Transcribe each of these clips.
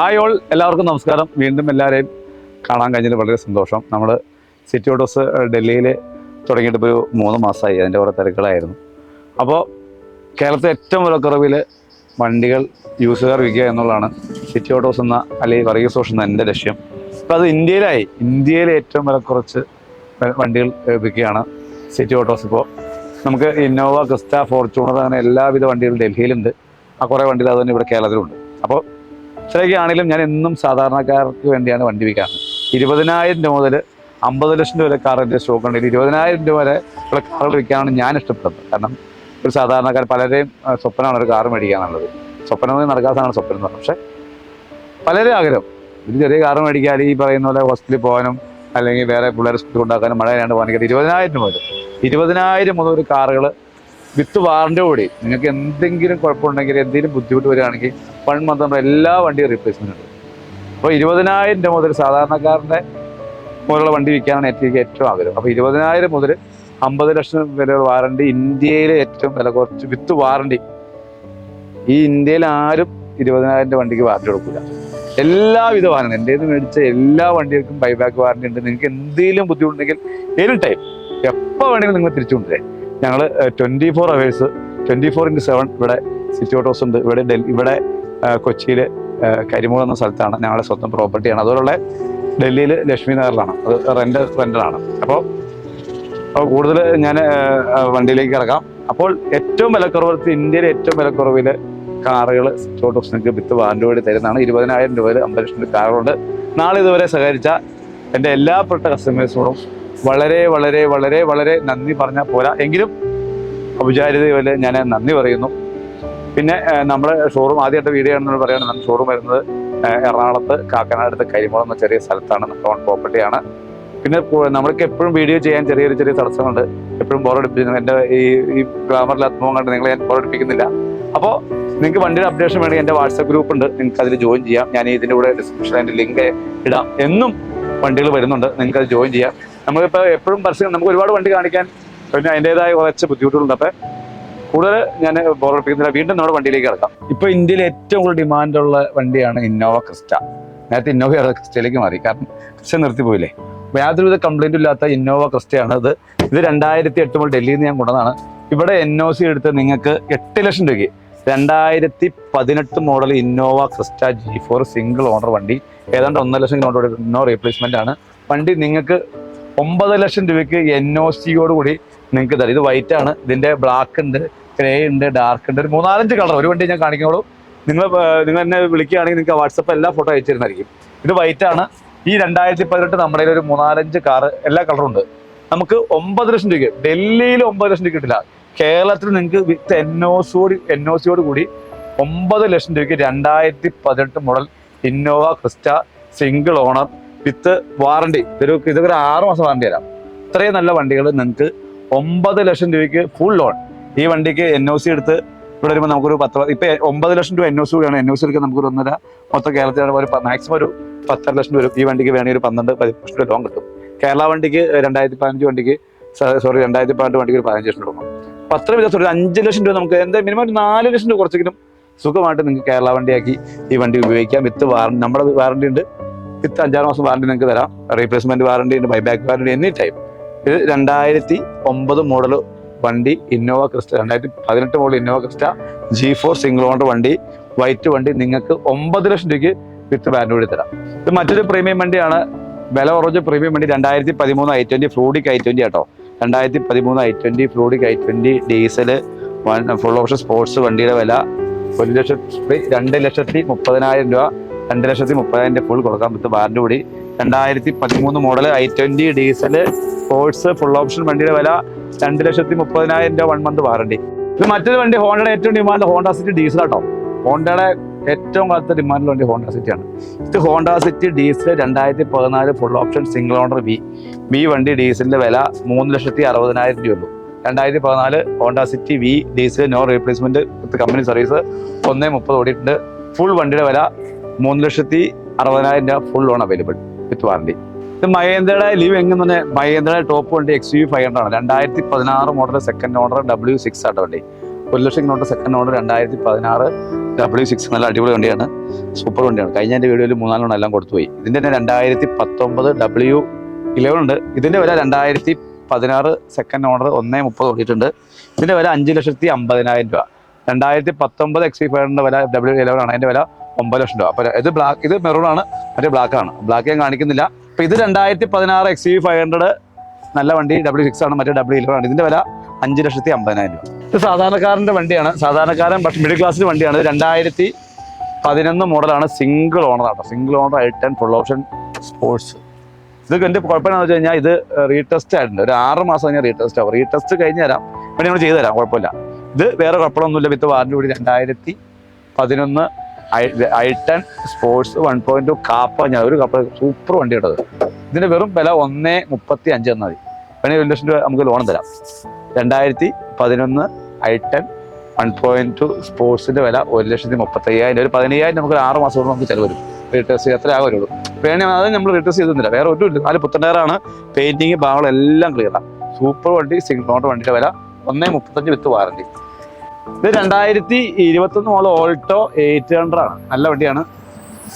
Hi all, എല്ലാവർക്കും നമസ്കാരം. വീണ്ടും എല്ലാവരെയും കാണാൻ കഴിഞ്ഞതിൽ വളരെ സന്തോഷം. നമ്മൾ സിറ്റി ഓട്ടോസ് ഡൽഹിയിൽ തുടങ്ങിയിട്ട് ഇപ്പോൾ 3 മാസമായി. അതിൻ്റെ ഓരോ തിരക്കുകളായിരുന്നു. അപ്പോൾ കേരളത്തിലെ ഏറ്റവും വിലക്കുറവിൽ വണ്ടികൾ യൂസുകാർ വിൽക്കുക എന്നുള്ളതാണ് സിറ്റി ഓട്ടോസ് എന്ന അല്ലെങ്കിൽ വർഗീസ് സോഷ് എന്ന എൻ്റെ ലക്ഷ്യം. അപ്പോൾ അത് ഇന്ത്യയിലെ ഏറ്റവും വില കുറച്ച് വണ്ടികൾ വിൽക്കുകയാണ് സിറ്റി ഓട്ടോസ്. ഇപ്പോൾ നമുക്ക് ഇന്നോവ, ക്രിസ്റ്റ, ഫോർച്യൂണർ അങ്ങനെ എല്ലാവിധ വണ്ടികളും ഡൽഹിയിലുണ്ട്. ആ കുറേ വണ്ടികൾ അതുതന്നെ ഇവിടെ കേരളത്തിലുണ്ട്. അപ്പോൾ ഇത്രയൊക്കെയാണെങ്കിലും ഞാൻ എന്നും സാധാരണക്കാർക്ക് വേണ്ടിയാണ് വണ്ടി വിൽക്കാറ്. 20,000 രൂപ മുതൽ 50 ലക്ഷം രൂപ വരെ കാറിൻ്റെ സ്റ്റോക്ക് ഉണ്ട്. 20,000 രൂപ വരെ ഉള്ള കാറുകൾ വിൽക്കാനാണ് ഞാൻ ഇഷ്ടപ്പെടുന്നത്. കാരണം ഒരു സാധാരണക്കാർ പലരെയും സ്വപ്നമാണ് ഒരു കാറ് മേടിക്കാന്നുള്ളത്. സ്വപ്നം നടക്കാത്തതാണ് സ്വപ്നം എന്ന് പറഞ്ഞത്. പക്ഷേ പലരും ആഗ്രഹം ഒരു ചെറിയ കാറ് മേടിക്കാൻ, ഈ പറയുന്ന പോലെ ഹോസ്പിറ്റലിൽ പോകാനും അല്ലെങ്കിൽ വേറെ പിള്ളേരെ സ്കൂളിൽ കൊണ്ടാക്കാനും മഴ ചെയ്യാണ്ട് പോകാനൊക്കെ 20,000 മുതൽ ഒരു കാറുകൾ വിത്ത് വാറണ്ടിയോടി നിങ്ങൾക്ക് എന്തെങ്കിലും കുഴപ്പമുണ്ടെങ്കിൽ, എന്തെങ്കിലും ബുദ്ധിമുട്ട് വരികയാണെങ്കിൽ 1 month നമ്മൾ എല്ലാ വണ്ടിയും റീപ്ലേസ്മെൻ്റ് ഉണ്ട്. അപ്പോൾ 20,000 രൂപ മുതൽ സാധാരണക്കാരൻ്റെ മുതലുള്ള വണ്ടി വിൽക്കാനാണ് ഏറ്റവും ആഗ്രഹം. അപ്പോൾ 20,000 മുതൽ 50 ലക്ഷം വരെ വാറണ്ടി, ഇന്ത്യയിലെ ഏറ്റവും വില കുറച്ച് വിത്ത് വാറണ്ടി. ഈ ഇന്ത്യയിൽ ആരും 20,000 വണ്ടിക്ക് വാറണ്ടി കൊടുക്കില്ല. എല്ലാവിധ വാഹനം എൻ്റെ നിന്ന് മേടിച്ച എല്ലാ വണ്ടികൾക്കും ബൈബാക്ക് വാറണ്ടി ഉണ്ട്. നിങ്ങൾക്ക് എന്തെങ്കിലും ബുദ്ധിമുട്ടുണ്ടെങ്കിൽ എനി ടൈം എപ്പോൾ വേണമെങ്കിലും നിങ്ങൾ തിരിച്ചു കൊണ്ടുവരാം. ഞങ്ങൾ 24 hours 24x7 ഇവിടെ സിറ്റി ഓട്ടോസ് ഉണ്ട്. ഇവിടെ കൊച്ചിയിൽ കരിമൂൾ എന്ന സ്ഥലത്താണ് ഞങ്ങളുടെ സ്വന്തം പ്രോപ്പർട്ടിയാണ്. അതുപോലുള്ള ഡൽഹിയിൽ ലക്ഷ്മി നഗറിലാണ്. അത് റെൻ്റലാണ്. അപ്പോൾ കൂടുതൽ ഞാൻ വണ്ടിയിലേക്ക് ഇറക്കാം. അപ്പോൾ ഏറ്റവും വിലക്കുറവ്, ഇന്ത്യയിലെ ഏറ്റവും വിലക്കുറവിൽ കാറുകൾ സിറ്റി ഓട്ടോസ് നിങ്ങൾക്ക് വിത്ത് വാറണ്ടിയോടെ തരുന്നതാണ്. 20,000 രൂപ 50 ലക്ഷം രൂപ കാറുകളുണ്ട്. നാളെ ഇതുവരെ സഹകരിച്ച എൻ്റെ എല്ലാ പെട്ട കസ്റ്റമേഴ്സിനോടും വളരെ വളരെ വളരെ വളരെ നന്ദി പറഞ്ഞാൽ പോരാ, എങ്കിലും ഔപചാരികതയിൽ ഞാൻ നന്ദി പറയുന്നു. പിന്നെ നമ്മുടെ ഷോറൂം ആദ്യമായിട്ട് വീഡിയോ ആണെന്ന് പറയുകയാണ്. നമ്മുടെ ഷോറൂം വരുന്നത് എറണാകുളത്ത് കാക്കനാടടുത്ത് കരിമുളം എന്ന ചെറിയ സ്ഥലത്താണ്. നമ്മുടെ ഓൺ പ്രോപ്പർട്ടിയാണ്. പിന്നെ നമ്മൾക്ക് എപ്പോഴും വീഡിയോ ചെയ്യാൻ ചെറിയ തടസ്സങ്ങളുണ്ട്. എപ്പോഴും ബോറടിപ്പിക്കുന്നു. എൻ്റെ ഈ ഗ്ലാമറിൽ മുഖം കണ്ട് നിങ്ങളെ ഞാൻ ബോറടിപ്പിക്കുന്നില്ല. അപ്പോൾ നിങ്ങൾക്ക് വണ്ടിയുടെ അപ്ഡേഷൻ വേണമെങ്കിൽ എൻ്റെ വാട്സപ്പ് ഗ്രൂപ്പ് ഉണ്ട്, നിങ്ങൾക്ക് അതിൽ ജോയിൻ ചെയ്യാം. ഞാൻ ഇതിൻ്റെ കൂടെ ഡിസ്ക്രിപ്ഷനിൽ അതിൻ്റെ ലിങ്ക് ഇടാം. എന്നും വണ്ടികൾ വരുന്നുണ്ട്, നിങ്ങൾക്ക് അത് ജോയിൻ ചെയ്യാം. നമ്മളിപ്പോൾ എപ്പോഴും പരസ്യം നമുക്ക് ഒരുപാട് വണ്ടി കാണിക്കാൻ പിന്നെ അതിൻ്റെതായ കുറച്ച് ബുദ്ധിമുട്ടുകളുണ്ട്. അപ്പോൾ കൂടുതൽ ഞാൻ ബോറടിപ്പിക്കുന്നില്ല. വീണ്ടും നമ്മുടെ വണ്ടിയിലേക്ക് കിടക്കാം. ഇപ്പോൾ ഇന്ത്യയിൽ ഏറ്റവും കൂടുതൽ ഡിമാൻഡുള്ള വണ്ടിയാണ് ഇന്നോവ ക്രിസ്റ്റ. നേരത്തെ ഇന്നോവ ക്രിസ്റ്റയിലേക്ക് മാറി, കാരണം ക്രിസ്റ്റ നിർത്തിപ്പോയില്ലേ. അപ്പോൾ യാതൊരുവിധ കംപ്ലൈൻറ്റും ഇല്ലാത്ത ഇന്നോവ ക്രിസ്റ്റയാണ് ഇത്. 2008 മുതൽ ഡൽഹിയിൽ നിന്ന് ഞാൻ കൊണ്ടുവന്നതാണ്. ഇവിടെ NOC എടുത്ത് നിങ്ങൾക്ക് 8 ലക്ഷം രൂപയ്ക്ക് 2018 model Innova Crysta G4 single owner വണ്ടി, ഏതാണ്ട് 1.5 ലക്ഷം കിലോമീറ്റർ, നോ റീപ്ലേസ്മെൻ്റ് ആണ് വണ്ടി. നിങ്ങൾക്ക് 9 ലക്ഷം രൂപയ്ക്ക് NOCയോട് കൂടി നിങ്ങൾക്ക് തരാം. ഇത് വൈറ്റ് ആണ്. ഇതിൻ്റെ ബ്ലാക്ക് ഉണ്ട്, ഗ്രേ ഉണ്ട്, ഡാർക്ക് ഉണ്ട്. ഒരു 3-4 കളർ. ഒരു വണ്ടി ഞാൻ കാണിക്കുന്നുള്ളൂ. നിങ്ങൾ എന്നെ വിളിക്കുകയാണെങ്കിൽ നിങ്ങൾക്ക് വാട്സപ്പ് എല്ലാ ഫോട്ടോ അയച്ചു തരുന്നതായിരിക്കും. ഇത് വൈറ്റ് ആണ്. ഈ 2018 നമ്മുടെ ഒരു 3-4 കാറ് എല്ലാ കളറും ഉണ്ട്. നമുക്ക് 9 ലക്ഷം രൂപയ്ക്ക്, ഡൽഹിയിൽ 9 ലക്ഷം രൂപ കിട്ടില്ല, കേരളത്തിൽ നിങ്ങൾക്ക് വിത്ത് NOCയോട് കൂടി 9 ലക്ഷം രൂപയ്ക്ക് 2018 model Innova Crysta single owner with warranty. ഇതൊക്കെ ഒരു 6 മാസം വാറണ്ടി തരാം. ഇത്രയും നല്ല വണ്ടികൾ നിങ്ങൾക്ക് 9 ലക്ഷം രൂപയ്ക്ക് ഫുൾ ലോൺ. ഈ വണ്ടിക്ക് NOC എടുത്ത് ഇവിടെ വരുമ്പോൾ നമുക്കൊരു 10, ഇപ്പം 9 ലക്ഷം രൂപ NOC കൂടിയാണ്. NOC എടുക്കാൻ നമുക്കൊരു 1.5 മൊത്തം കേരളത്തിൽ ഒരു മാക്സിമം ഒരു 10 ലക്ഷം രൂപ. ഈ വണ്ടിക്ക് വേണമെങ്കിൽ ഒരു 12-13 ലക്ഷം രൂപ ലോൺ കിട്ടും. കേരള വണ്ടിക്ക് 2015 വണ്ടിക്ക് 2018 വണ്ടിക്ക് ഒരു 15 ലക്ഷം രൂപ. അപ്പം അത്ര വ്യത്യാസം. ഒരു 5 ലക്ഷം രൂപ നമുക്ക് എന്താ മിനിമം ഒരു 4 ലക്ഷം രൂപ കുറച്ചെങ്കിലും സുഖമായിട്ട് നിങ്ങൾക്ക് കേരള വണ്ടിയാക്കി ഈ വണ്ടി ഉപയോഗിക്കാം. വിത്ത് വാറണ്ടി, നമ്മുടെ വാറണ്ടി ഉണ്ട്. വിത്ത് 5-6 മാസം വാറണ്ടി നിങ്ങൾക്ക് തരാം. റീപ്ലേസ്മെന്റ് വാറണ്ടി ഉണ്ട്, ബൈബാക്ക് വാറണ്ടി, എനി ടൈം. ഇത് 2009 മോഡൽ വണ്ടി Innova Crysta, 2018 model Innova Crysta G4 single owner വണ്ടി, വൈറ്റ് വണ്ടി. നിങ്ങൾക്ക് 9 ലക്ഷം രൂപയ്ക്ക് വിത്ത് വാറണ്ടി കൂടി തരാം. ഇത് മറ്റൊരു പ്രീമിയം വണ്ടിയാണ്, വില കുറച്ച് പ്രീമിയം വണ്ടി. 2013 i20 ഫ്ലൂഡിക് i20 കേട്ടോ. 2013 i20 fluidic i20 diesel full option sports. വണ്ടിയുടെ വില 2,30,000 രൂപ. 2,30,000 ഫുൾ കൊടുക്കാം വിത്ത് വാറണ്ടി കൂടി. 2013 model i20 diesel sports full option. വണ്ടിയുടെ വില 2,30,000 രൂപ, 1 month വാറണ്ടി. ഇത് മറ്റൊരു വണ്ടി ഹോണ്ടയുടെ ഏറ്റവും ഡിമാൻഡ് ഹോണ്ട സിറ്റി ഡീസൽ കേട്ടോ. ഹോണ്ടയുടെ ഏറ്റവും കാലത്തെ ഡിമാൻഡിലുള്ള വണ്ടി ഹോണ്ട സിറ്റിയാണ്. ഇത് Honda City diesel 2014 full option single owner V വണ്ടി. ഡീസലിന്റെ വില 3,60,000 രൂപയുള്ളൂ. 2014 Honda City V diesel, no replacement with company service, 1.30 ഓടിയിട്ടുണ്ട്. ഫുൾ വണ്ടിയുടെ വില 3,60,000 രൂപ, full loan available with warranty. ഇത് മഹേന്ദ്രയുടെ ലിവ് എങ്ങനെ തന്നെ മഹേന്ദ്രയുടെ ടോപ്പ് വണ്ടി XUV 500 ആണ്. 2016 മോഡൽ സെക്കൻഡ് ഓണർ W6 ആട്ടോ വണ്ടി. 1 ലക്ഷം കിലോമീറ്റർ സെക്കൻഡ് ഓണർ. 2016 W6 നല്ല അടിപൊളി വണ്ടിയാണ്, സൂപ്പർ വണ്ടിയാണ്. കഴിഞ്ഞ എൻ്റെ വീഡിയോയിൽ 3-4 എല്ലാം കൊടുത്തുപോയി. ഇതിൻ്റെ തന്നെ 2019 W11 ഉണ്ട്. ഇതിൻ്റെ വില 2016 സെക്കൻഡ് ഓണർ 1.30 ഓടിയിട്ടുണ്ട്. ഇതിൻ്റെ വില 5,50,000 രൂപ. 2019 XV500 വില W11 ആണ്, അതിൻ്റെ വില 9 ലക്ഷം രൂപ. അപ്പോൾ ഇത് ബ്ലാക്ക്, ഇത് മെറൂൺ ആണ്, മറ്റേ ബ്ലാക്ക് ആണ്. ബ്ലാക്ക് ഞാൻ കാണിക്കുന്നില്ല. അപ്പോൾ ഇത് 2016 XV500 നല്ല വണ്ടി, W6 ആണ്, മറ്റേ W11 ആണ്. ഇതിൻ്റെ വില 5,50,000 രൂപ. ഇത് സാധാരണക്കാരൻ്റെ വണ്ടിയാണ്, സാധാരണക്കാരൻ പക്ഷേ മിഡിൽ ക്ലാസ്സിൻ്റെ വണ്ടിയാണ്. 2011 മോഡലാണ്, സിംഗിൾ ഓണറാണ്. Single owner I10 full option sports. ഇത് എൻ്റെ കുഴപ്പമെന്ന് വെച്ച് കഴിഞ്ഞാൽ ഇത് റീടെസ്റ്റ് ആയിട്ടുണ്ട്. ഒരു 6 മാസം കഴിഞ്ഞാൽ റീടെസ്റ്റ് ആവും. റീടെസ്റ്റ് കഴിഞ്ഞ് തരാം, വേണ്ടി നമ്മൾ ചെയ്തു തരാം, കുഴപ്പമില്ല. ഇത് വേറെ കുഴപ്പമൊന്നുമില്ല. വിത്ത് വാറണ്ടി കൂടി 2011 I10 സ്പോർട്സ് 1.2 കാപ്പ. ഞാൻ ഒരു കാപ്പ സൂപ്പർ വണ്ടി ഇട്ടത്. ഇതിൻ്റെ വെറും വില 1.35 എന്നാൽ മതി. വേണമെങ്കിൽ 1 ലക്ഷം രൂപ നമുക്ക് ലോൺ തരാം. 2011 I10 1.2 സ്പോർട്സിൻ്റെ വില 1,35,000. ഒരു 15,000 നമുക്ക് 6 മാസം കൊണ്ട് നമുക്ക് ചിലവ് വരും. റീടെസ്റ്റ് എത്ര ആകുമല്ലോ. വേണമെങ്കിൽ അത് നമ്മൾ റീടെസ്റ്റ് ചെയ്തില്ല, വേറെ ഒന്നും ഇല്ല. 4 പുത്തൻ ടയറാണ്, പെയിന്റിങ് ഭാഗങ്ങളെല്ലാം ക്ലിയറാണ്. സൂപ്പർ വണ്ടി, സിംഗിൾ ഓണർ വണ്ടിയുടെ വില 1.35 വിത്ത് വാറണ്ടി. ഇത് 2021 മോഡൽ ഓൾട്ടോ 800 ആണ്, നല്ല വണ്ടിയാണ്.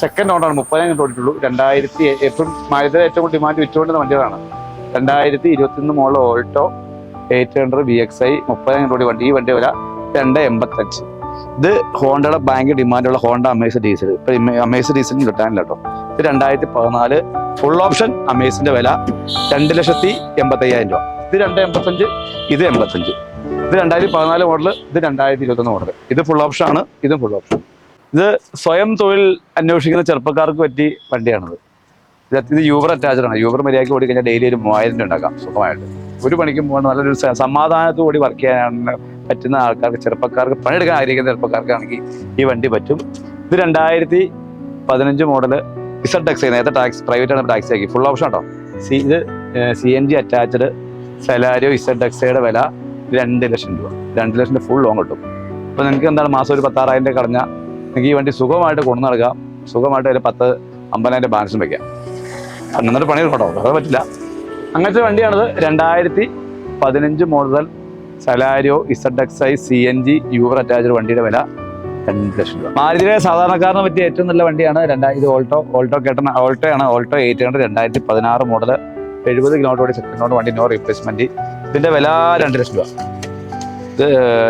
സെക്കൻഡ് ഓണറാണ്, 30,000 ഓടിയിട്ടുള്ളൂ. 2000 എപ്പോഴും മാരുതി ഏറ്റവും കൂടുതൽ ഡിമാൻഡ് വിറ്റുകൊണ്ടുന്ന വണ്ടികളാണ്. 2021 മോഡൽ ഓൾട്ടോ 800 VXI 30,000 ഓടി വണ്ടി. ഈ വണ്ടി വില 2.85. ഇത് ഹോണ്ടയുടെ ഭയങ്കര ഡിമാൻഡുള്ള ഹോണ്ട അമേസ് ഡീസൽ. ഇപ്പം അമേസ് ഡീസലിന് കിട്ടാനില്ല കേട്ടോ. ഇത് 2014 ഫുൾ ഓപ്ഷൻ അമേസിന്റെ വില 2,80,000 രൂപ. ഇത് 2.85, ഇത് 85. ഇത് 2014 മോഡൽ, ഇത് 2021 മോഡൽ. ഇത് ഫുൾ ഓപ്ഷൻ ആണ്, ഇതും ഫുൾ ഓപ്ഷൻ. ഇത് സ്വയം തൊഴിൽ അന്വേഷിക്കുന്ന ചെറുപ്പക്കാർക്ക് പറ്റി വണ്ടിയാണിത്. ഇത് യൂബർ അറ്റാച്ച്ഡാണ്. യൂബർ മര്യാദയ്ക്ക് ഓടി കഴിഞ്ഞാൽ ഡെയിലി ഒരു 3000 രൂപ ഉണ്ടാക്കാം സുഖമായിട്ട്. ഒരു പണിക്കും പോകണം, നല്ലൊരു സമാധാനത്തോടുകൂടി വർക്ക് ചെയ്യാൻ പറ്റുന്ന ആൾക്കാർക്ക്, ചെറുപ്പക്കാർക്ക്, പണിയെടുക്കാൻ ആഗ്രഹിക്കുന്ന ചെറുപ്പക്കാർക്കാണെങ്കിൽ ഈ വണ്ടി പറ്റും. ഇത് 2015 മോഡൽ ZX, നേരത്തെ ടാക്സി പ്രൈവറ്റ് ആണ്, ടാക്സി ആക്കി ഫുൾ ഓപ്ഷൻ കേട്ടോ. ഇത് CNG അറ്റാച്ച്ഡ് സെലാരിയോ ZXയുടെ വില 2 ലക്ഷം രൂപ. 2 ലക്ഷം ഫുൾ ലോൺ കിട്ടും. അപ്പോൾ നിങ്ങൾക്ക് എന്താണ് മാസം ഒരു 16,000 രൂപ കടഞ്ഞാൽ നിങ്ങൾക്ക് ഈ വണ്ടി സുഖമായിട്ട് കൊണ്ടു നടക്കാം. സുഖമായിട്ട് ഒരു 10-50,000 ബാലൻസും വയ്ക്കാം. എന്നിട്ട് പണി കേട്ടോ, അത് പറ്റില്ല. അങ്ങനത്തെ വണ്ടിയാണിത്. 2015 model Celerio ZXi CNG Uber attached വണ്ടിയുടെ വില 2 ലക്ഷം രൂപ. മാരുതിയിലെ സാധാരണക്കാരനെ പറ്റിയ ഏറ്റവും നല്ല വണ്ടിയാണ്. ഇത് ഓൾട്ടോയാണ്. ഓൾട്ടോ 800 2016 മോഡൽ 70 കിലോമീറ്റർ ഓടി സെക്കൻഡ് ഓണർ വണ്ടി, നോ റീപ്ലേസ്മെന്റ്. ഇതിന്റെ വില 2 ലക്ഷം രൂപ. ഇത്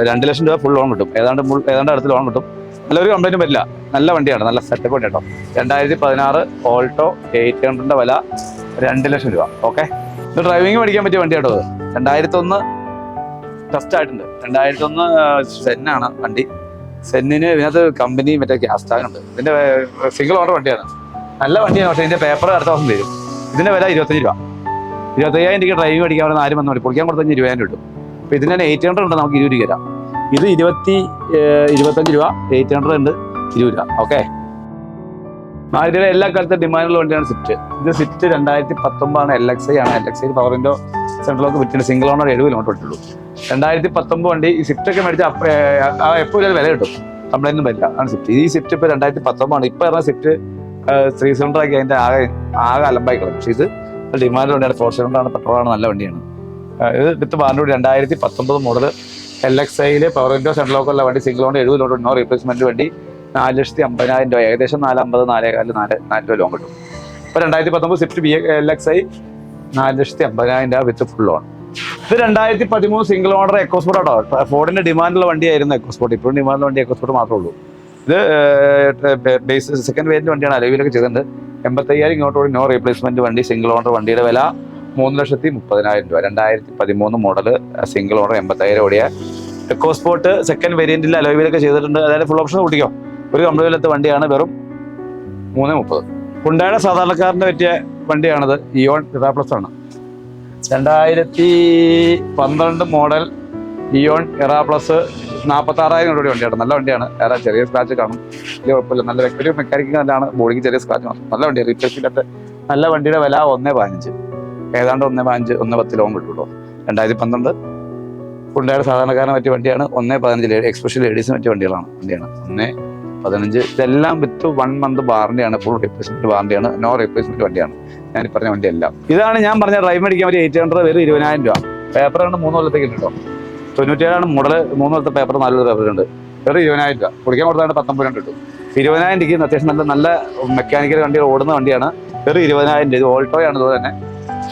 2 ലക്ഷം രൂപ ഫുൾ ലോൺ കിട്ടും. ഏതാണ്ട് അടുത്ത് ലോൺ കിട്ടും. നല്ലൊരു കംപ്ലൈന്റും വരില്ല. നല്ല വണ്ടിയാണ്, നല്ല സെറ്റപ്പ് വണ്ടി കേട്ടോ. 2016 ഓൾട്ടോ 800 വില 2 ലക്ഷം രൂപ. ഓക്കെ, ഇത് ഡ്രൈവിംഗ് പഠിക്കാൻ പറ്റിയ വണ്ടി കേട്ടോ. 2001 ടെസ്റ്റ് ആയിട്ടുണ്ട്. 2001 സെന്നാണ് വണ്ടി. സെന്നിന് ഇതിനകത്ത് കമ്പനി മറ്റേ ഗ്യാസ് ടാങ്ക് ഉണ്ട്. ഇതിന്റെ സിംഗിൾ ഓണർ വണ്ടിയാണ്, നല്ല വണ്ടിയാണ്. പക്ഷേ ഇതിന്റെ പേപ്പർ അടുത്ത ദിവസം തരും. ഇതിന്റെ വില 25 രൂപ. 25,000 രൂപ ഡ്രൈവിംഗ് പഠിക്കാൻ അവിടെ 4 മണി പൊളിക്കാൻ കൊടുത്താൽ 20,000 കിട്ടും. അപ്പോൾ ഇതിന് തന്നെ 800 ഉണ്ട്, നമുക്ക് 20 രൂപ തരാം. ഇത് 25 രൂപ, 800 ഉണ്ട്, 20 രൂപ. ഓക്കെ, മാരുതിയുടെ എല്ലാ കാലത്തും ഡിമാൻഡുള്ള വണ്ടിയാണ് സ്വിഫ്റ്റ്. ഇത് സ്വിഫ്റ്റ് 2019 LXi ആണ്. LXi പവർ വിൻഡോ സെൻട്രലൊക്കെ വിറ്റിട്ട് സിംഗിൾ ഓണർ 70 കിലോമീറ്റർ ഇട്ടുള്ളൂ. 2019 വണ്ടി. ഈ സ്വിഫ്റ്റ് ഒക്കെ മേടിച്ചാൽ എപ്പോഴും വില കിട്ടും, കംപ്ലൈൻറ്റും വരില്ല. ആണ് സ്വിഫ്റ്റ്. ഈ സ്വിഫ്റ്റ് ഇപ്പോൾ 2019 ആണ്. ഇപ്പോൾ പറഞ്ഞ സ്വിഫ്റ്റ് 3 സിലിണ്ടറാക്കി അതിൻ്റെ ആകെ അലമ്പായി കളയും. പക്ഷേ ഇത് ഡിമാൻഡ് വണ്ടിയാണ്. 4 സിലിണ്ടറാണ്, പെട്രോളാണ്, നല്ല വണ്ടിയാണ്. ഇത് വിത്ത് വാറണ്ടി 2019 മോഡൽ LXiയിൽ പവർ വിൻഡോ സെൻട്രലൊക്കെ ഉള്ള വണ്ടി, single owner 70 kilometre, no replacement വണ്ടി. 4,50,000 രൂപ, ഏകദേശം 4,45,000 രൂപ ലോൺ കിട്ടും. ഇപ്പോൾ 2019 സ്വിഫ്റ്റ് LXi 4,50,000 രൂപ വിത്ത് ഫുൾ ലോൺ. ഇത് 2013 സിംഗിൾ ഓണർ എക്കോസ്പോർട്ട് ആട്ടോ. ഫോർഡിന്റെ ഡിമാൻഡുള്ള വണ്ടിയായിരുന്നു എക്കോസ്പോർട്ട്. ഇപ്പോഴും ഡിമാൻഡുള്ള വണ്ടി എക്കോസ്പോർട്ട് മാത്രമേ ഉള്ളൂ. ഇത് ബേസ് സെക്കൻഡ് വേരിയന്റ് വണ്ടിയാണ്, അലവിലൊക്കെ ചെയ്തിട്ടുണ്ട്. 85,000 ഇങ്ങോട്ടോടെ, നോ റീപ്ലേസ്മെന്റ് വണ്ടി, സിംഗിൾ ഓണർ വണ്ടിയുടെ വില 3,30,000 രൂപ. 2013 മോഡൽ സിംഗിൾ ഓണർ 85,000 ഓടിയ എക്കോസ്പോർട്ട് സെക്കൻഡ് വേരിയന്റിൽ അലോയിലൊക്കെ ചെയ്തിട്ടുണ്ട്. അതായത് ഫുൾ ഓപ്ഷൻ കൂട്ടിക്കോ. ഒരു കംപ്ലൈൻറ്റില്ലാത്ത വണ്ടിയാണ്, വെറും 3.30. ഹുണ്ടായുടെ സാധാരണക്കാരൻ്റെ പറ്റിയ വണ്ടിയാണത്. ഇയോൺ ഇറാ പ്ലസ് ആണ്. 2012 മോഡൽ ഇയോൺ ഇറാ പ്ലസ് 46,000 രൂപ വണ്ടിയാണ്. നല്ല വണ്ടിയാണ്. വേറെ ചെറിയ സ്ക്രാച്ച് കാണും, വലിയ കുഴപ്പമില്ല. നല്ല ഒരു മെക്കാനിക്ക് നല്ലതാണ്, ബോഡിക്ക് ചെറിയ സ്ക്രാച്ച് കാണും. നല്ല വണ്ടിയാണ്, റീപ്ലേസ്മെന്റ്. നല്ല വണ്ടിയുടെ വില 1.15, ഏതാണ്ട് 1.5 1.10 ലോൺ കിട്ടുള്ളൂ. 2012 ഹുണ്ടായുടെ സാധാരണക്കാരനെ പറ്റിയ വണ്ടിയാണ്. 1.15 എക്സ്പെഷ്യൽ ലേഡീസിന് പറ്റിയ വണ്ടിയാണ്. 1.15. ഇതെല്ലാം വിത്ത് 1 മന്ത് വാറണ്ടിയാണ്, ഫുൾ റീപ്ലേസ്മെന്റ് വാറണ്ടിയാണ്, നോ റീപ്ലേസ്മെന്റ് വണ്ടിയാണ്. ഞാൻ പറഞ്ഞ വണ്ടിയെല്ലാം ഇതാണ്. ഞാൻ പറഞ്ഞ ഡ്രൈവ് മേടിക്കാൻ പറ്റിയ 800 വെറും 20,000 രൂപ. പേപ്പറാണ് 3 കൊല്ലത്തേക്ക് കേട്ടോ. 97 മോഡൽ, 3 കൊല്ലത്തെ പേപ്പർ, 4 പേപ്പർ ഉണ്ട്. വെറും 20,000 രൂപ. കുടിക്കാൻ കൊടുത്താണ്ട് 19 രൂപ കിട്ടും. 20,000 രൂപയ്ക്ക് അത്യാവശ്യം നല്ല മെക്കാനിക്കൽ വണ്ടി ഓടുന്ന വണ്ടിയാണ്. വെറും 20,000 രൂപ. ഇത് ഓൾട്ടോയാണ് ഇതുപോലെ തന്നെ.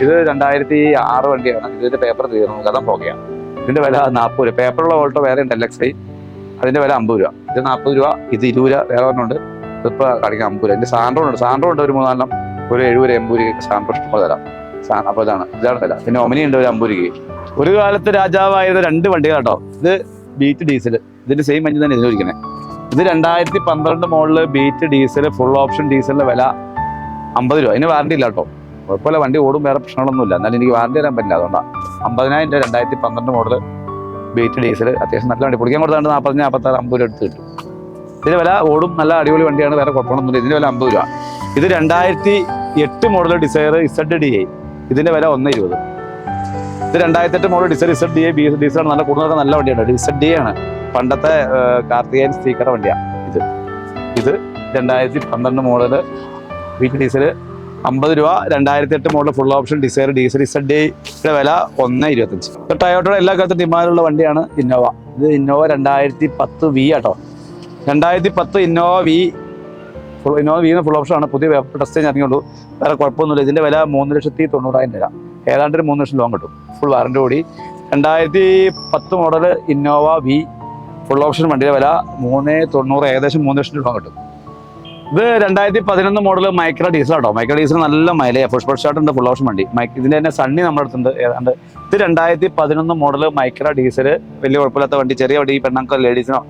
ഇത് 2006 വണ്ടിയാണ്. ഇതിന്റെ പേപ്പർ തീർന്നു, കഥം പോകുകയാണ്. ഇതിന്റെ വില 40 രൂപ. പേപ്പറുള്ള ഓൾട്ടോ വേറെ ഉണ്ട്, LXI. അതിന്റെ വില 50 രൂപ. ഇത് 40 രൂപ, ഇത് 20 രൂപ. വേറെ ഒരെണ്ണമുണ്ട്, ഇതിപ്പോൾ കാണിക്കാൻ 50 രൂപ. ഇതിന്റെ സാൻഡ്രോ ഉണ്ട് ഒരു 3-4 ഒരു 70 80 രൂപയ്ക്ക് സാൻഡ്രോ ഇഷ്ടംപോലെ തരാം. അപ്പോൾ ഇതാണ് വില. പിന്നെ ഒമിനി ഉണ്ട് ഒരു 50 രൂപയ്ക്ക്. ഒരു കാലത്ത് രാജാവായിരുന്ന 2 വണ്ടികൾ കേട്ടോ. ഇത് ബീറ്റ് ഡീസൽ, ഇതിന്റെ സെയിം എഞ്ചിൻ തന്നെ ഇതിലിരിക്കുന്നത്. ഇത് 2012 മോഡല് ബീറ്റ് ഡീസൽ, ഫുൾ ഓപ്ഷൻ ഡീസലിന്റെ വില 50 രൂപ. ഇതിന് വാറണ്ടി ഇല്ല കേട്ടോ. കുഴപ്പമില്ല, വണ്ടി ഓടും, വേറെ പ്രശ്നങ്ങളൊന്നുമില്ല. എന്നാലും എനിക്ക് വാറണ്ടി തരാൻ പറ്റില്ല, അതുകൊണ്ടാണ്. 50,000 രൂപ 2012 മോഡല് ബീറ്റ് ഡീസൽ. അത്യാവശ്യം നല്ല വണ്ടി. കുടിക്കാൻ കൊടുത്താണ്ട് 40, 46, 50 രൂപ എടുത്ത് കിട്ടും. ഇതിന് വില ഓടും, നല്ല അടിപൊളി വണ്ടിയാണ്, വേറെ കുഴപ്പമൊന്നുമില്ല. ഇതിന് വില 50 രൂപ. ഇത് 2008 മോഡൽ ഡിസയർ ZDI. ഇതിന്റെ വില 120. ഇത് 2008 മോഡൽ ഡിസയർ ZDI ഡീസലാണ്. നല്ല കൂടുതൽ നല്ല വണ്ടിയാണ്. ZDI ആണ്, പണ്ടത്തെ കാർത്തികേയൻ സ്പീക്കർ വണ്ടിയാണ് ഇത് 2012 മോഡൽ ബീറ്റ് ഡീസൽ 50 രൂപ. 2008 model full option Dzire diesel ZDIയുടെ വില 125. ടയോട്ടയുടെ എല്ലാ കാലത്തും ഡിമാൻഡുള്ള വണ്ടിയാണ് ഇന്നോവ. ഇത് ഇന്നോവ 2010 V ആട്ടോ. 2010 ഇന്നോവ V ഫുൾ ഓപ്ഷൻ ആണ്. പുതിയ പേപ്പർ ടെസ്റ്റ് ഇറങ്ങിയുള്ളൂ, വേറെ കുഴപ്പമൊന്നുമില്ല. ഇതിന്റെ വില 3,90,000 രൂപ. ഏതാണ്ട് ഒരു 3 ലക്ഷം ലോൺ കിട്ടും, ഫുൾ വാറണ്ടി കൂടി. 2010 model Innova V full option വണ്ടിയുടെ വില 3,90,000, ഏകദേശം 3 ലക്ഷം രൂപ കിട്ടും. ഇത് 2011 മോഡൽ മൈക്രോ ഡീസൽ ആട്ടോ. മൈക്രോ ഡീസൽ നല്ല മൈലേജ്, പുഷ് സ്റ്റാർട്ട് ഉണ്ട്, ഫുൾ ഓപ്ഷൻ വണ്ടി. ഇതിന്റെ തന്നെ സണ്ണി നമ്മുടെ അടുത്തുണ്ട് ഏതാണ്ട്. ഇത് 2011 മോഡൽ മൈക്രോ ഡീസൽ, വലിയ കുഴപ്പമില്ലാത്ത വണ്ടി. ചെറിയ വണ്ടി, പെണ്ണുങ്ങൾക്ക് ലേഡീസിനോ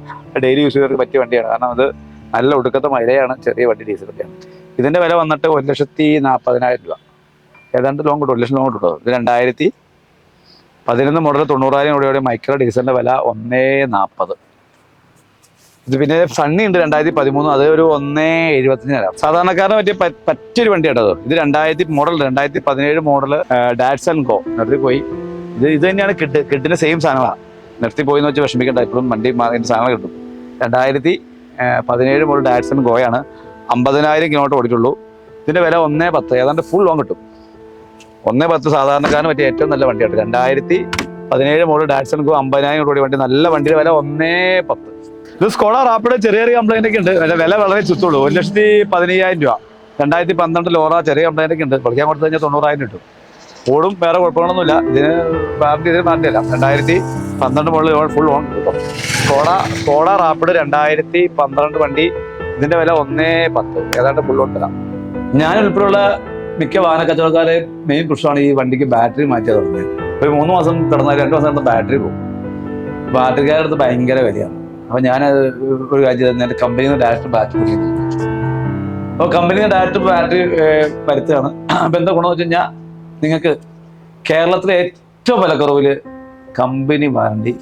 ഡെയിലി യൂസ് ചെയ്തവർക്ക് പറ്റിയ വണ്ടിയാണ്. കാരണം അത് നല്ല ഒടുക്കത്തെ മൈലേജാണ്, ചെറിയ വണ്ടി ഡീസലൊക്കെയാണ്. ഇതിന്റെ വില വന്നിട്ട് 1,40,000 രൂപ. ഏതാണ്ട് ലോൺ കിട്ടും, 1 ലക്ഷം ലോൺ കിട്ടും. ഇത് 2011 മോഡൽ 90,000 രൂപയുടെ മൈക്രോ ഡീസലിന്റെ വില 1,40,000. ഇത് പിന്നെ സണ്ണി ഉണ്ട് 2013, അത് ഒരു 1,75,000 തരാം. സാധാരണക്കാരന് പറ്റിയൊരു വണ്ടി കേട്ടോ. ഇത് 2017 മോഡൽ ഡാറ്റ്സൺ ഗോ നിർത്തി പോയി. ഇത് തന്നെയാണ് കിഡിന്റെ സെയിം സാധനമാണ്. നിർത്തി പോയി എന്ന് വെച്ച് വിഷമിക്കേണ്ട, ഇപ്പോഴും വണ്ടി സാധനം കിട്ടും. 2017 മോഡൽ ഡാറ്റ്സൺ ഗോയാണ്. 50,000 കിലോമീറ്റർ ഓടിയിട്ടുള്ളൂ. ഇതിന്റെ വില 1,10,000, ഏതാണ്ട് ഫുൾ ലോൺ കിട്ടും. 1,10,000 സാധാരണക്കാരന് പറ്റിയ ഏറ്റവും നല്ല വണ്ടിയാണ്. 2017 മോഡൽ ഡാറ്റ്സൺ ഗോ 50,000 ഓടിയ വണ്ടി, നല്ല വണ്ടിയുടെ വില 1,10,000. ഇത് സ്കോഡ റാപ്പിഡ് ചെറിയ കംപ്ലൈന്റ് ഒക്കെ ഉണ്ട്, വില വളരെ ചുറ്റുള്ളൂ. 1,15,000 രൂപ. 2012 ലോറ ചെറിയ കംപ്ലൈന്റ് ഒക്കെ ഉണ്ട്. കളിക്കാൻ കൊടുത്തു കഴിഞ്ഞാൽ 90,000 കിട്ടും. ഓടും, വേറെ കുഴപ്പങ്ങളൊന്നുമില്ല. ഇതിന് വാറണ്ടി അല്ല. 2012 മോഡൽ ഫുൾ ഓൺ കിട്ടും. സ്കോഡ റാപ്പിഡ് 2012 വണ്ടി, ഇതിന്റെ വില 1,10,000, ഏതാണ്ട് ഫുൾ ഓൺ തരാം. ഞാൻ ഉൾപ്പെടെയുള്ള മിക്ക വാഹന കച്ചവടക്കാരെ മെയിൻ പ്രശ്നമാണ് ഈ വണ്ടിക്ക് ബാറ്ററി മാറ്റിയത് തുടങ്ങിയത്. ഒരു 3 മാസം കിടന്നാൽ 2 മാസം കിടന്ന ബാറ്ററി പോകും. ബാറ്ററിക്കാരുടെ അടുത്ത് ഭയങ്കര വിലയാണ്. അപ്പൊ ഞാൻ ഒരു കാര്യം തന്നെ കമ്പനിയിൽ നിന്ന് ഡയറക്റ്റ് ബാറ്ററി കൊടുക്കുന്നത്. അപ്പോൾ കമ്പനിയിൽ നിന്ന് ഡയറക്റ്റ് ബാറ്ററി വരുത്തുകയാണ്. അപ്പൊ എന്താ ഗുണമെന്ന് വെച്ച് കഴിഞ്ഞാൽ, നിങ്ങൾക്ക് കേരളത്തിലെ ഏറ്റവും വിലക്കുറവിൽ കമ്പനി വാറണ്ടി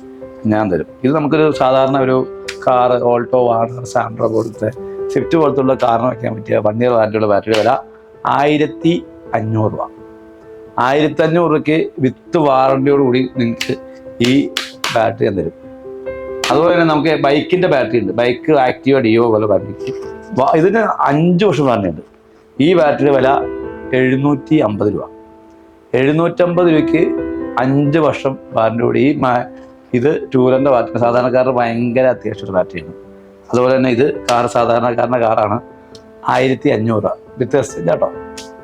ഞാൻ തരും. ഇത് നമുക്കൊരു സാധാരണ ഒരു കാറ്, ഓൾട്ടോ, വാർണർ, സാൻഡ്രോ പോലത്തെ സ്വിഫ്റ്റ് പോലത്തുള്ള കാറിന് വയ്ക്കാൻ പറ്റിയ 1 ഇയർ വാറണ്ടിയുള്ള ബാറ്ററിയുടെ വില 1,500 രൂപ. 1,500 രൂപയ്ക്ക് വിത്ത് വാറണ്ടിയോട് കൂടി നിങ്ങൾക്ക് ഈ ബാറ്ററി ഞാൻ തരും. അതുപോലെ തന്നെ നമുക്ക് ബൈക്കിന്റെ ബാറ്ററി ഉണ്ട്. ബൈക്ക് ആക്റ്റീവ ഡിയോ പോലെ ബാറ്ററിക്ക് ഇതിന് 5 വർഷം വാറണ്ടി ഉണ്ട്. ഈ ബാറ്ററിയുടെ വില 750 രൂപ. 750 രൂപയ്ക്ക് 5 വർഷം വാറണ്ടി കൂടി. ഇത് 2 വീലറിന്റെ ബാറ്ററി, സാധാരണക്കാരുടെ ഭയങ്കര അത്യാവശ്യമുള്ള ബാറ്ററിയാണ്. അതുപോലെ തന്നെ ഇത് സാധാരണക്കാരൻ്റെ കാറാണ്. 1,500 രൂപ വിത്ത് എക്സ്ചേഞ്ച് കേട്ടോ.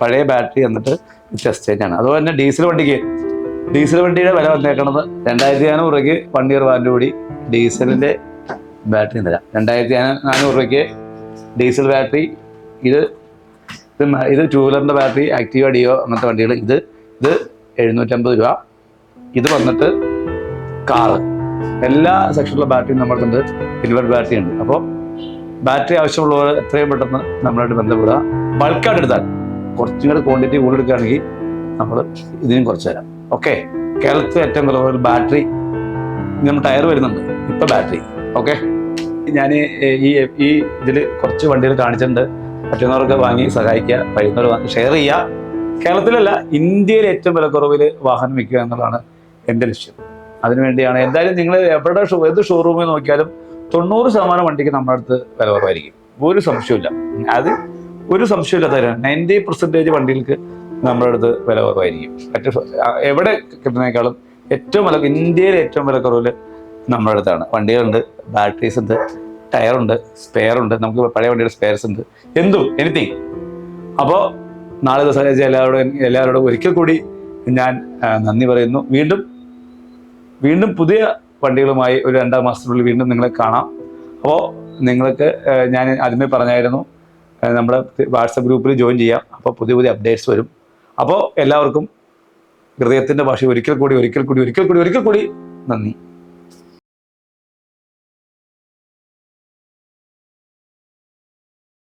പഴയ ബാറ്ററി എന്നിട്ട് വിത്ത് എക്സ്ചേഞ്ച് ആണ്. അതുപോലെ തന്നെ ഡീസൽ വണ്ടിയുടെ വില വന്നേക്കുന്നത് 2,400 രൂപയ്ക്ക് 1 ഇയർ വാറണ്ടി കൂടി ഡീസലിന്റെ ബാറ്ററി തരാം. 2,400 രൂപയ്ക്ക് ഡീസൽ ബാറ്ററി. ഇത് 2 വീലറിന്റെ ബാറ്ററി, ആക്റ്റീവ ഡിയോ അങ്ങനത്തെ വണ്ടികൾ. ഇത് 750 രൂപ. ഇത് വന്നിട്ട് കാറ്, എല്ലാ സെക്ഷനിലുള്ള ബാറ്ററിയും നമ്മൾക്കുണ്ട്. സിൽവർ ബാറ്ററി ഉണ്ട്. അപ്പോൾ ബാറ്ററി ആവശ്യമുള്ളവർ എത്രയും പെട്ടെന്ന് നമ്മളായിട്ട് ബന്ധപ്പെടുക. ബൾക്കായിട്ട് എടുത്താൽ കുറച്ചും കൂടെ ക്വാണ്ടിറ്റി കൂടുതൽ എടുക്കുകയാണെങ്കിൽ നമ്മൾ ഇതിനും കുറച്ച് തരാം. ഓക്കെ, കേരളത്തിൽ ഏറ്റവും കുറവ് ബാറ്ററി, നമ്മൾ ടയർ വരുന്നുണ്ട് ഇപ്പം ബാറ്ററി. ഓക്കെ, ഞാൻ ഈ ഇതിൽ കുറച്ച് വണ്ടികൾ കാണിച്ചിട്ടുണ്ട്. പറ്റുന്നവർക്ക് വാങ്ങി സഹായിക്കുക, കഴിയുന്നവർ വാങ്ങി ഷെയർ ചെയ്യുക. കേരളത്തിലല്ല, ഇന്ത്യയിൽ ഏറ്റവും വിലക്കുറവിൽ വാഹനം വിൽക്കുക എന്നുള്ളതാണ് എൻ്റെ ലക്ഷ്യം. അതിനുവേണ്ടിയാണ് എന്തായാലും നിങ്ങൾ ഏത് ഷോറൂമിൽ നോക്കിയാലും 90% വണ്ടിക്ക് നമ്മുടെ അടുത്ത് വില കുറവായിരിക്കും. ഒരു സംശയമില്ല, അത് ഒരു സംശയമില്ല. തരാം 90% വണ്ടികൾക്ക് നമ്മുടെ അടുത്ത് വില കുറവായിരിക്കും. എവിടെ കിട്ടുന്നതിനേക്കാളും ഇന്ത്യയിൽ ഏറ്റവും വില കുറവിൽ നമ്മുടെ അടുത്താണ്. വണ്ടികളുണ്ട്, ബാറ്ററീസ് ഉണ്ട്, ടയറുണ്ട്, സ്പെയർ ഉണ്ട്, നമുക്ക് പഴയ വണ്ടിയുടെ സ്പെയർസ് ഉണ്ട്, എന്തും എനിത്തിങ്. അപ്പോൾ നാളെ ദിവസം എല്ലാവരോടും ഒരിക്കൽ കൂടി ഞാൻ നന്ദി പറയുന്നു. വീണ്ടും പുതിയ വണ്ടികളുമായി ഒരു 2 മാസത്തിനുള്ളിൽ വീണ്ടും നിങ്ങളെ കാണാം. അപ്പോൾ നിങ്ങൾക്ക് ഞാൻ ആദ്യമേ പറഞ്ഞായിരുന്നു, നമ്മുടെ വാട്സപ്പ് ഗ്രൂപ്പിൽ ജോയിൻ ചെയ്യാം. അപ്പോൾ പുതിയ അപ്ഡേറ്റ്സ് വരും. അപ്പോൾ എല്ലാവർക്കും ഹൃദയത്തിൻ്റെ ഭാഷ ഒരിക്കൽ കൂടി നന്ദി.